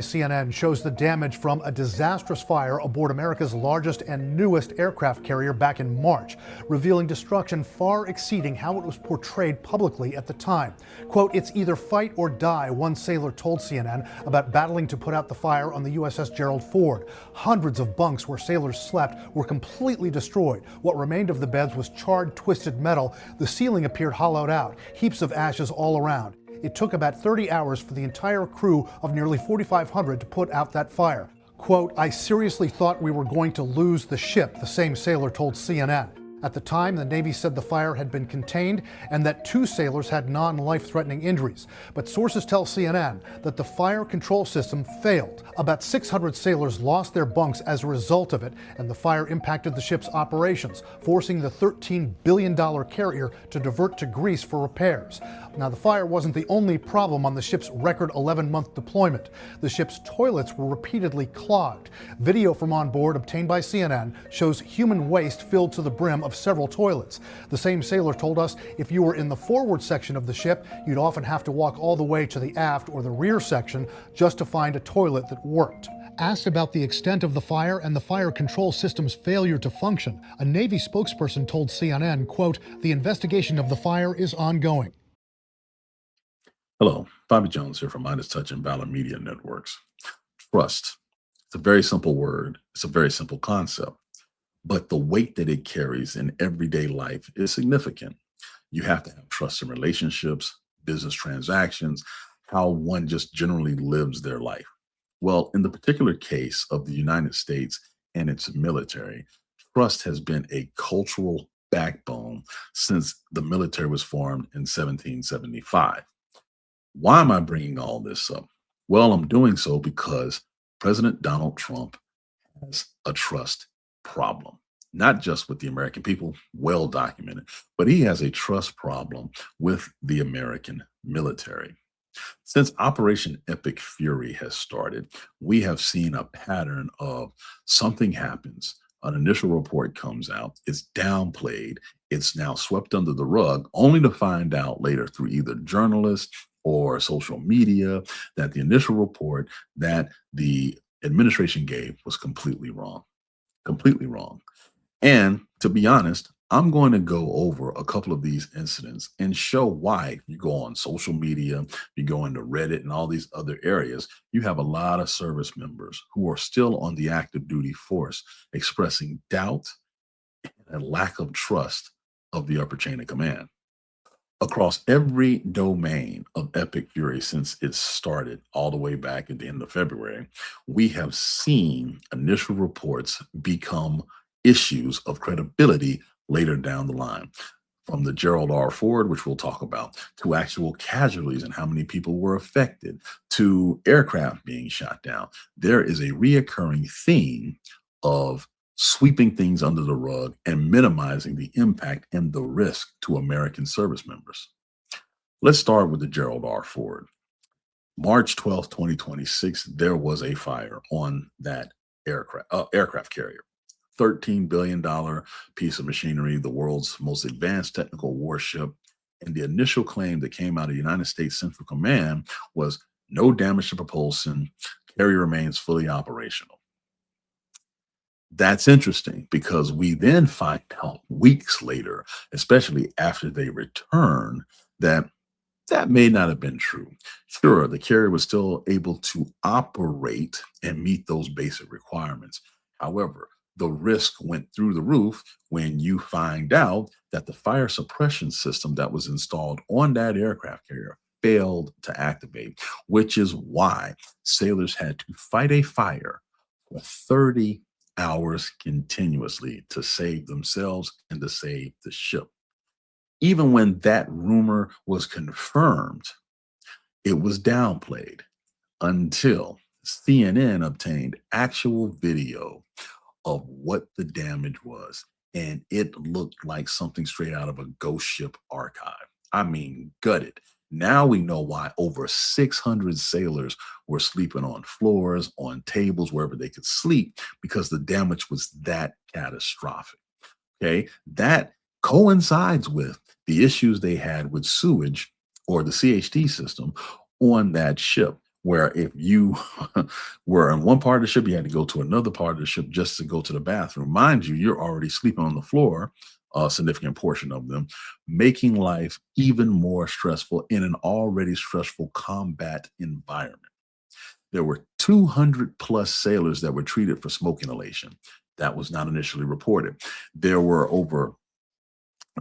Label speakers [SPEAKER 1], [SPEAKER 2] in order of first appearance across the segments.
[SPEAKER 1] CNN shows the damage from a disastrous fire aboard America's largest and newest aircraft carrier back in March, revealing destruction far exceeding how it was portrayed publicly at the time. Quote, "It's either fight or die," one sailor told CNN about battling to put out the fire on the USS Gerald Ford. Hundreds of bunks where sailors slept were completely destroyed. What remained of the beds was charred, twisted metal. The ceiling appeared hollowed out, heaps of ashes all around. It took about 30 hours for the entire crew of nearly 4,500 to put out that fire. Quote, "I seriously thought we were going to lose the ship," the same sailor told CNN. At the time, the Navy said the fire had been contained and that 2 sailors had non-life-threatening injuries. But sources tell CNN that the fire control system failed. About 600 sailors lost their bunks as a result of it, and the fire impacted the ship's operations, forcing the $13 billion carrier to divert to Greece for repairs. Now, the fire wasn't the only problem on the ship's record 11-month deployment. The ship's toilets were repeatedly clogged. Video from on board obtained by CNN shows human waste filled to the brim of several toilets. The same sailor told us if you were in the forward section of the ship, you'd often have to walk all the way to the aft or the rear section just to find a toilet that worked. Asked about the extent of the fire and the fire control system's failure to function, a Navy spokesperson told CNN, quote, "The investigation of the fire is ongoing."
[SPEAKER 2] Hello, Bobby Jones here from Midas Touch and Valor Media Networks. Trust. It's a very simple word. It's a very simple concept, but the weight that it carries in everyday life is significant. You have to have trust in relationships, business transactions, how one just generally lives their life. Well, in the particular case of the United States and its military, trust has been a cultural backbone since the military was formed in 1775. Why am I bringing all this up? Well, I'm doing so because President Donald Trump has a trust problem, not just with the American people, well documented, but he has a trust problem with the American military. Since Operation Epic Fury has started, we have seen a pattern of something happens, an initial report comes out, it's downplayed, it's now swept under the rug, only to find out later through either journalists or social media that the initial report that the administration gave was completely wrong. Completely wrong. And to be honest, I'm going to go over a couple of these incidents and show why. You go on social media, you go into Reddit and all these other areas, you have a lot of service members who are still on the active duty force expressing doubt and a lack of trust of the upper chain of command. Across every domain of Epic Fury since it started all the way back at the end of February, we have seen initial reports become issues of credibility later down the line. From the Gerald R. Ford, which we'll talk about, to actual casualties and how many people were affected, to aircraft being shot down. There is a reoccurring theme of sweeping things under the rug and minimizing the impact and the risk to American service members. Let's start with the Gerald R. Ford. March 12th, 2026, there was a fire on that aircraft carrier. $13 billion piece of machinery, the world's most advanced technical warship. And the initial claim that came out of the United States Central Command was no damage to propulsion, carrier remains fully operational. That's interesting because we then find out weeks later, especially after they return, that that may not have been true. Sure, the carrier was still able to operate and meet those basic requirements. However, the risk went through the roof when you find out that the fire suppression system that was installed on that aircraft carrier failed to activate, which is why sailors had to fight a fire for 30 hours continuously to save themselves and to save the ship. Even when that rumor was confirmed, it was downplayed until CNN obtained actual video of what the damage was. And it looked like something straight out of a ghost ship archive. I mean, gutted. Now we know why over 600 sailors were sleeping on floors, on tables, wherever they could sleep, because the damage was that catastrophic. Okay. That coincides with the issues they had with sewage or the CHT system on that ship, where if you were in one part of the ship, you had to go to another part of the ship just to go to the bathroom. Mind you, you're already sleeping on the floor, a significant portion of them, making life even more stressful in an already stressful combat environment. There were 200 plus sailors that were treated for smoke inhalation. That was not initially reported. There were over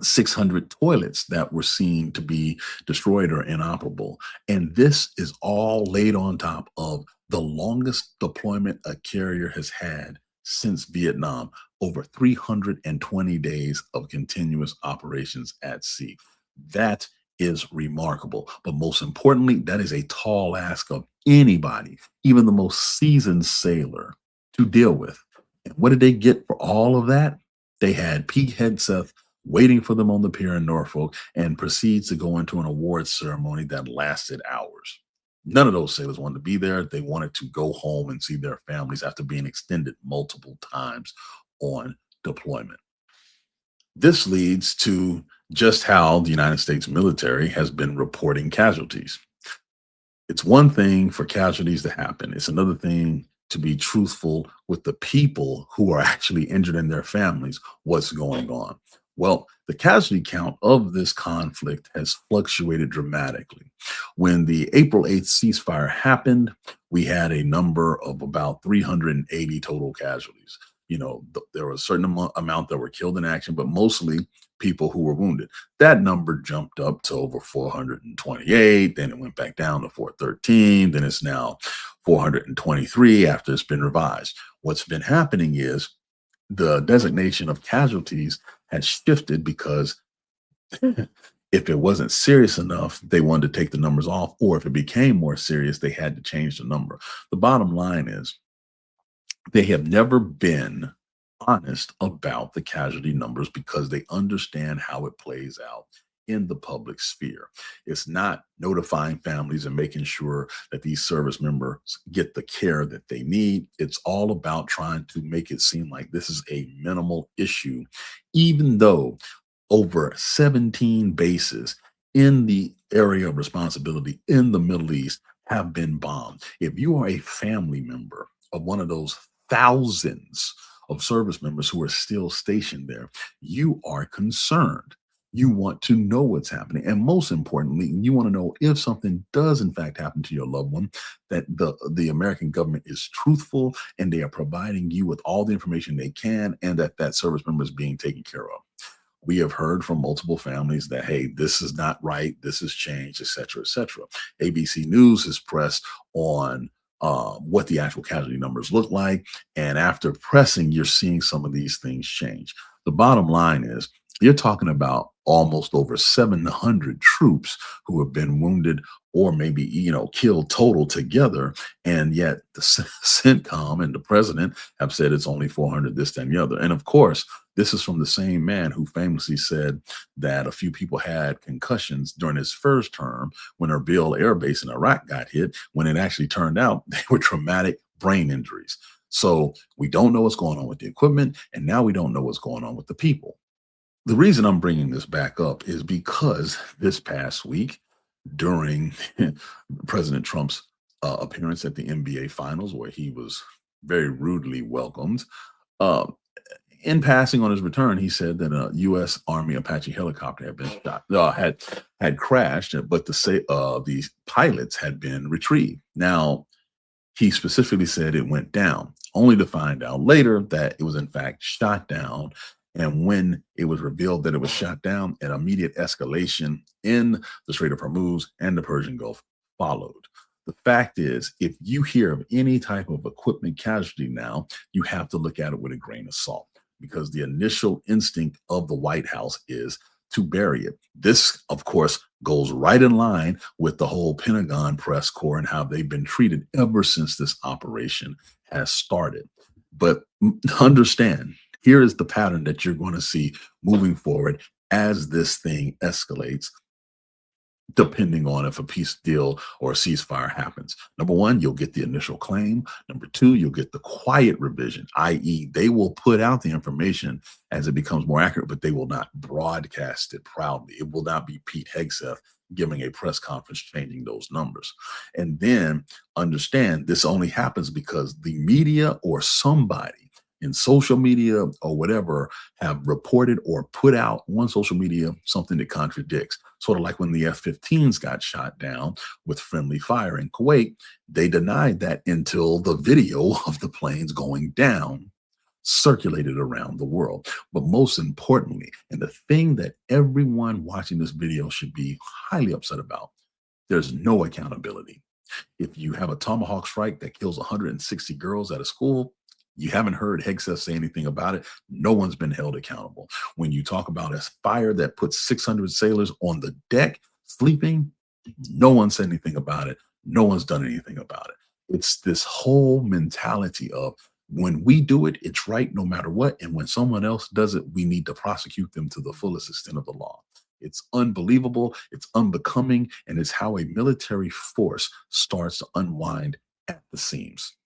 [SPEAKER 2] 600 toilets that were seen to be destroyed or inoperable. And this is all laid on top of the longest deployment a carrier has had since Vietnam, over 320 days of continuous operations at sea. That is remarkable. But most importantly, that is a tall ask of anybody, even the most seasoned sailor, to deal with. And what did they get for all of that? They had Pete Hegseth waiting for them on the pier in Norfolk and proceeds to go into an awards ceremony that lasted hours. None of those sailors wanted to be there. They wanted to go home and see their families after being extended multiple times on deployment. This leads to just how the United States military has been reporting casualties. It's one thing for casualties to happen, it's another thing to be truthful with the people who are actually injured and their families, what's going on. Well, the casualty count of this conflict has fluctuated dramatically. When the April 8th ceasefire happened, we had a number of about 380 total casualties. There was a certain amount that were killed in action, but mostly people who were wounded. That number jumped up to over 428. Then it went back down to 413. Then it's now 423 after it's been revised. What's been happening is the designation of casualties has shifted because if it wasn't serious enough, they wanted to take the numbers off, or if it became more serious, they had to change the number. The bottom line is they have never been honest about the casualty numbers because they understand how it plays out in the public sphere. It's not notifying families and making sure that these service members get the care that they need. It's all about trying to make it seem like this is a minimal issue, even though over 17 bases in the area of responsibility in the Middle East have been bombed. If you are a family member of one of those thousands of service members who are still stationed there, you are concerned. You want to know what's happening. And most importantly, you want to know if something does in fact happen to your loved one, that the American government is truthful and they are providing you with all the information they can, and that service member is being taken care of. We have heard from multiple families that, hey, this is not right, this has changed, et cetera, et cetera. ABC News has pressed on what the actual casualty numbers look like. And after pressing, you're seeing some of these things change. The bottom line is you're talking about almost over 700 troops who have been wounded or maybe, killed total together. And yet the CENTCOM and the president have said it's only 400, this, that, and the other. And of course, this is from the same man who famously said that a few people had concussions during his first term when Erbil Air Base in Iraq got hit, when it actually turned out they were traumatic brain injuries. So we don't know what's going on with the equipment, and now we don't know what's going on with the people. The reason I'm bringing this back up is because this past week, during President Trump's appearance at the NBA Finals, where he was very rudely welcomed, uh, in passing on his return, he said that a U.S. Army Apache helicopter had been shot, had crashed, but these pilots had been retrieved. Now, he specifically said it went down, only to find out later that it was in fact shot down. And when it was revealed that it was shot down, an immediate escalation in the Strait of Hormuz and the Persian Gulf followed. The fact is, if you hear of any type of equipment casualty now, you have to look at it with a grain of salt, because the initial instinct of the White House is to bury it. This, of course, goes right in line with the whole Pentagon press corps and how they've been treated ever since this operation has started. But understand, here is the pattern that you're going to see moving forward as this thing escalates, depending on if a peace deal or a ceasefire happens. Number one, you'll get the initial claim. Number two, you'll get the quiet revision, i.e., they will put out the information as it becomes more accurate, but they will not broadcast it proudly. It will not be Pete Hegseth giving a press conference changing those numbers. And then understand this only happens because the media or somebody in social media or whatever have reported or put out on social media something that contradicts. Sort of like when the F-15s got shot down with friendly fire in Kuwait, they denied that until the video of the planes going down circulated around the world. But most importantly, and the thing that everyone watching this video should be highly upset about, there's no accountability. If you have a Tomahawk strike that kills 160 girls at a school, you haven't heard Hegseth say anything about it. No one's been held accountable. When you talk about a fire that puts 600 sailors on the deck sleeping, no one said anything about it. No one's done anything about it. It's this whole mentality of when we do it, it's right no matter what. And when someone else does it, we need to prosecute them to the fullest extent of the law. It's unbelievable, it's unbecoming, and it's how a military force starts to unwind at the seams.